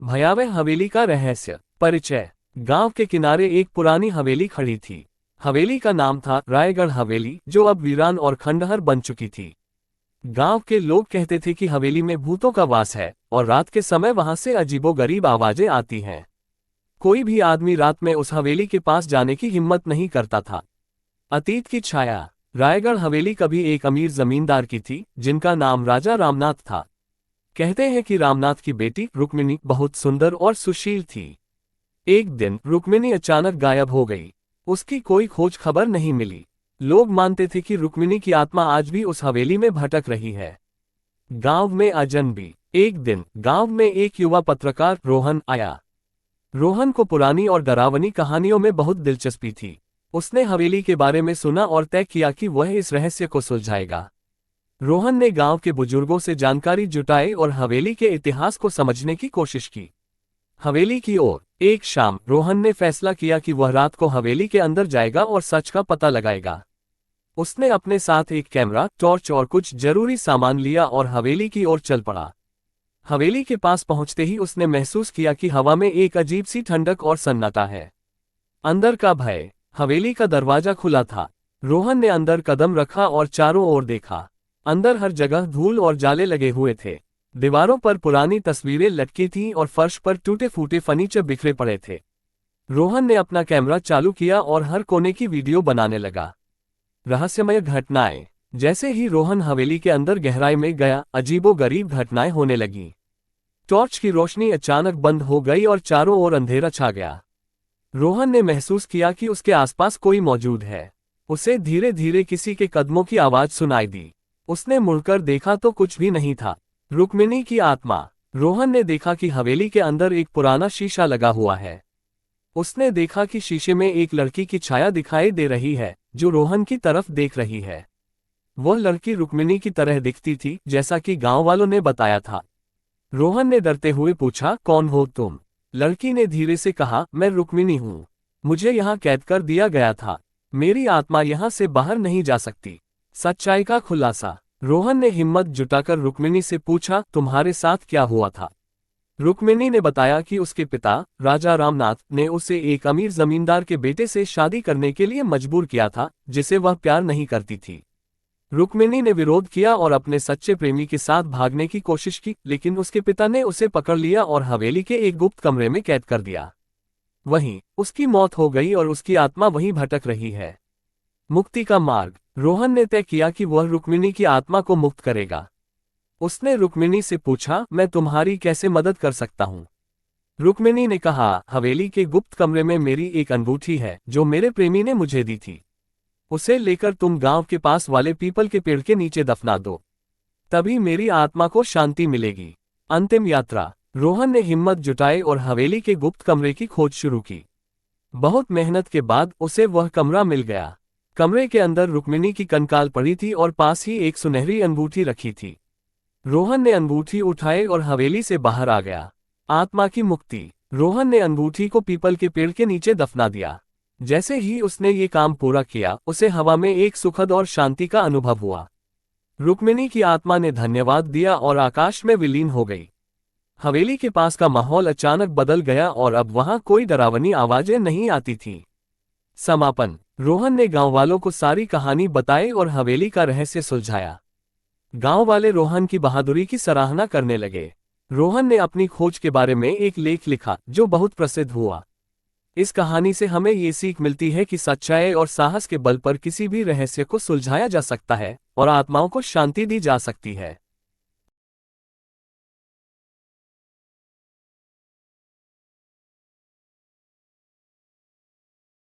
भयावह हवेली का रहस्य। परिचय। गांव के किनारे एक पुरानी हवेली खड़ी थी। हवेली का नाम था रायगढ़ हवेली, जो अब वीरान और खंडहर बन चुकी थी। गांव के लोग कहते थे कि हवेली में भूतों का वास है और रात के समय वहां से अजीबोगरीब आवाजें आती हैं। कोई भी आदमी रात में उस हवेली के पास जाने की हिम्मत नहीं करता था। अतीत की छाया। रायगढ़ हवेली कभी एक अमीर जमींदार की थी, जिनका नाम राजा रामनाथ था। कहते हैं कि रामनाथ की बेटी रुक्मिणी बहुत सुंदर और सुशील थी। एक दिन रुक्मिणी अचानक गायब हो गई। उसकी कोई खोज खबर नहीं मिली। लोग मानते थे कि रुक्मिणी की आत्मा आज भी उस हवेली में भटक रही है। गांव में अजनबी। एक दिन गांव में एक युवा पत्रकार रोहन आया। रोहन को पुरानी और डरावनी कहानियों में बहुत दिलचस्पी थी। उसने हवेली के बारे में सुना और तय किया कि वह इस रहस्य को सुलझाएगा। रोहन ने गांव के बुजुर्गों से जानकारी जुटाई और हवेली के इतिहास को समझने की कोशिश की। हवेली की ओर। एक शाम रोहन ने फैसला किया कि वह रात को हवेली के अंदर जाएगा और सच का पता लगाएगा। उसने अपने साथ एक कैमरा, टॉर्च और कुछ जरूरी सामान लिया और हवेली की ओर चल पड़ा। हवेली के पास पहुंचते ही उसने महसूस किया कि हवा में एक अजीब सी ठंडक और सन्नाटा है। अंदर का भय। हवेली का दरवाजा खुला था। रोहन ने अंदर कदम रखा और चारों ओर देखा। अंदर हर जगह धूल और जाले लगे हुए थे। दीवारों पर पुरानी तस्वीरें लटकी थीं और फर्श पर टूटे फूटे फर्नीचर बिखरे पड़े थे। रोहन ने अपना कैमरा चालू किया और हर कोने की वीडियो बनाने लगा। रहस्यमय घटनाएं। जैसे ही रोहन हवेली के अंदर गहराई में गया, अजीबोगरीब घटनाएं होने लगीं। टॉर्च की रोशनी अचानक बंद हो गई और चारों ओर अंधेरा छा गया। रोहन ने महसूस किया कि उसके आसपास कोई मौजूद है। उसे धीरे धीरे किसी के कदमों की आवाज सुनाई दी। उसने मुड़कर देखा तो कुछ भी नहीं था। रुक्मिणी की आत्मा। रोहन ने देखा कि हवेली के अंदर एक पुराना शीशा लगा हुआ है। उसने देखा कि शीशे में एक लड़की की छाया दिखाई दे रही है, जो रोहन की तरफ देख रही है। वह लड़की रुक्मिणी की तरह दिखती थी, जैसा कि गांव वालों ने बताया था। रोहन ने डरते हुए पूछा, कौन हो तुम? लड़की ने धीरे से कहा, मैं रुक्मिणी हूँ। मुझे यहाँ कैद कर दिया गया था। मेरी आत्मा यहाँ से बाहर नहीं जा सकती। सच्चाई का खुलासा। रोहन ने हिम्मत जुटाकर रुक्मिणी से पूछा, तुम्हारे साथ क्या हुआ था? रुक्मिणी ने बताया कि उसके पिता राजा रामनाथ ने उसे एक अमीर जमींदार के बेटे से शादी करने के लिए मजबूर किया था, जिसे वह प्यार नहीं करती थी। रुक्मिणी ने विरोध किया और अपने सच्चे प्रेमी के साथ भागने की कोशिश की, लेकिन उसके पिता ने उसे पकड़ लिया और हवेली के एक गुप्त कमरे में कैद कर दिया। वहीं उसकी मौत हो गई और उसकी आत्मा वहीं भटक रही है। मुक्ति का मार्ग। रोहन ने तय किया कि वह रुक्मिणी की आत्मा को मुक्त करेगा। उसने रुक्मिणी से पूछा, मैं तुम्हारी कैसे मदद कर सकता हूँ? रुक्मिणी ने कहा, हवेली के गुप्त कमरे में मेरी एक अंगूठी है, जो मेरे प्रेमी ने मुझे दी थी। उसे लेकर तुम गांव के पास वाले पीपल के पेड़ के नीचे दफना दो। तभी मेरी आत्मा को शांति मिलेगी। अंतिम यात्रा। रोहन ने हिम्मत जुटाई और हवेली के गुप्त कमरे की खोज शुरू की। बहुत मेहनत के बाद उसे वह कमरा मिल गया। कमरे के अंदर रुक्मिणी की कंकाल पड़ी थी और पास ही एक सुनहरी अंगूठी रखी थी। रोहन ने अंगूठी उठाई और हवेली से बाहर आ गया। आत्मा की मुक्ति। रोहन ने अंगूठी को पीपल के पेड़ के नीचे दफना दिया। जैसे ही उसने ये काम पूरा किया, उसे हवा में एक सुखद और शांति का अनुभव हुआ। रुक्मिणी की आत्मा ने धन्यवाद दिया और आकाश में विलीन हो गई। हवेली के पास का माहौल अचानक बदल गया और अब वहां कोई डरावनी आवाजें नहीं आती थीं। समापन। रोहन ने गांव वालों को सारी कहानी बताई और हवेली का रहस्य सुलझाया। गांव वाले रोहन की बहादुरी की सराहना करने लगे। रोहन ने अपनी खोज के बारे में एक लेख लिखा, जो बहुत प्रसिद्ध हुआ। इस कहानी से हमें ये सीख मिलती है कि सच्चाई और साहस के बल पर किसी भी रहस्य को सुलझाया जा सकता है और आत्माओं को शांति दी जा सकती है।